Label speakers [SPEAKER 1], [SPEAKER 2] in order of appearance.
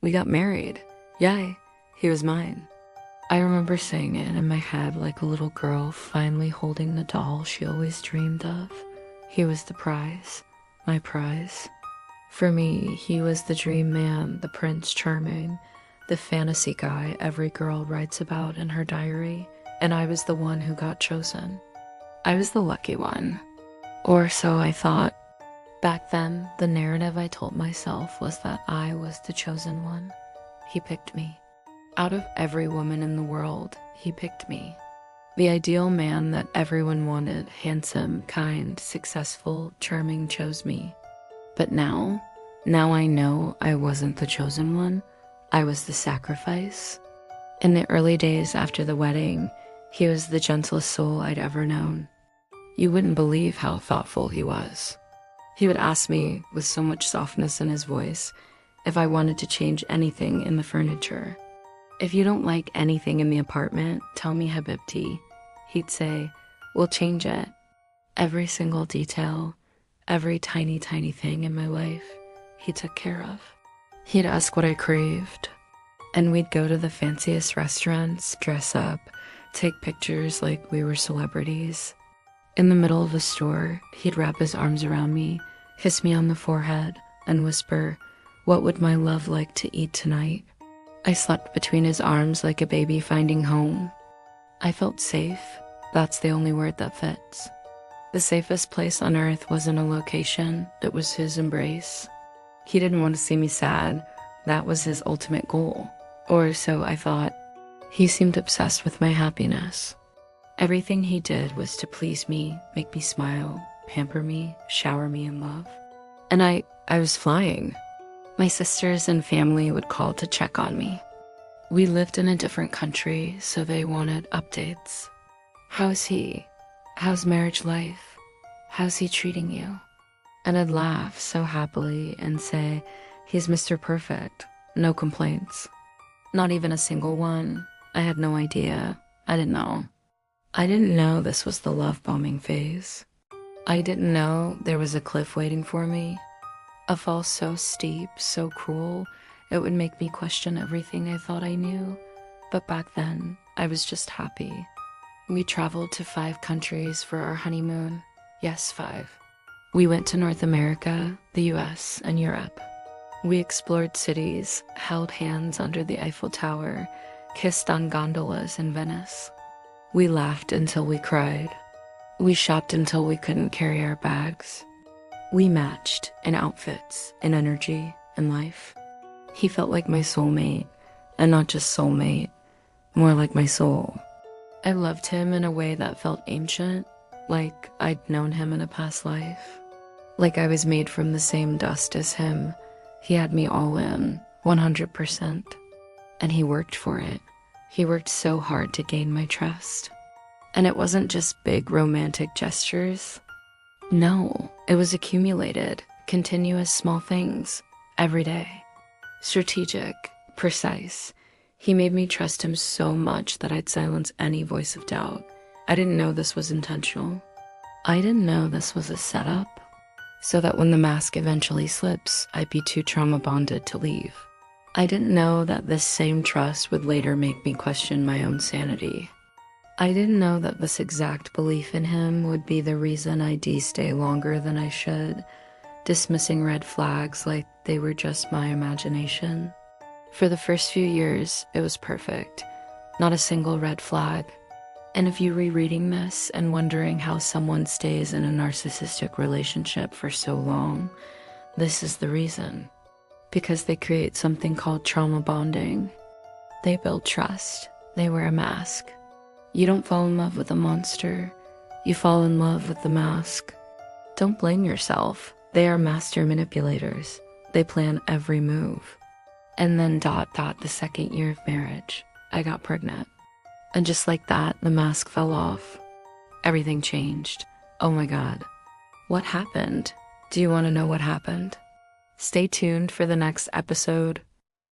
[SPEAKER 1] We got married. Yay, he was mine. I remember saying it in my head like a little girl finally holding the doll she always dreamed of. He was the prize, my prize. For me, he was the dream man, the Prince Charming, the fantasy guy every girl writes about in her diary, and I was the one who got chosen. I was the lucky one. Or so I thought. Back then, the narrative I told myself was that I was the chosen one. He picked me. Out of every woman in the world, he picked me. The ideal man that everyone wanted, handsome, kind, successful, charming, chose me. But now I know I wasn't the chosen one. I was the sacrifice. In the early days after the wedding, he was the gentlest soul I'd ever known. You wouldn't believe how thoughtful he was. He would ask me, with so much softness in his voice, if I wanted to change anything in the furniture. If you don't like anything in the apartment, tell me, Habibti. He'd say, we'll change it. Every single detail, every tiny thing in my life, he took care of. He'd ask what I craved, and we'd go to the fanciest restaurants, dress up, take pictures like we were celebrities. In the middle of a store, he'd wrap his arms around me, kiss me on the forehead, and whisper, what would my love like to eat tonight? I slept between his arms like a baby finding home. I felt safe. That's the only word that fits. The safest place on earth wasn't a location, it was his embrace. He didn't want to see me sad. That was his ultimate goal. Or so I thought. He seemed obsessed with my happiness. Everything he did was to please me, make me smile, pamper me, shower me in love. And I was flying. My sisters and family would call to check on me. We lived in a different country, so they wanted updates. How's he? How's marriage life? How's he treating you? And I'd laugh so happily and say, he's Mr. Perfect, no complaints. Not even a single one. I had no idea. I didn't know. I didn't know this was the love bombing phase. I didn't know there was a cliff waiting for me. A fall so steep, so cruel, it would make me question everything I thought I knew. But back then, I was just happy. We traveled to 5 countries for our honeymoon. Yes, 5. We went to North America, the US, and Europe. We explored cities, held hands under the Eiffel Tower, kissed on gondolas in Venice. We laughed until we cried. We shopped until we couldn't carry our bags. We matched in outfits, in energy, in life. He felt like my soulmate, and not just soulmate, more like my soul. I loved him in a way that felt ancient, like I'd known him in a past life. Like I was made from the same dust as him. He had me all in, 100%. And he worked for it. He worked so hard to gain my trust. And it wasn't just big romantic gestures. No, it was accumulated, continuous small things, every day. Strategic, precise. He made me trust him so much that I'd silence any voice of doubt. I didn't know this was intentional. I didn't know this was a setup, so that when the mask eventually slips, I'd be too trauma bonded to leave. I didn't know that this same trust would later make me question my own sanity. I didn't know that this exact belief in him would be the reason I'd stay longer than I should, dismissing red flags like they were just my imagination. For the first few years, it was perfect. Not a single red flag. And if you're rereading this and wondering how someone stays in a narcissistic relationship for so long, this is the reason. Because they create something called trauma bonding. They build trust. They wear a mask. You don't fall in love with a monster. You fall in love with the mask. Don't blame yourself. They are master manipulators. They plan every move. And then ... the second year of marriage, I got pregnant. And just like that, the mask fell off. Everything changed. Oh my God. What happened? Do you want to know what happened? Stay tuned for the next episode.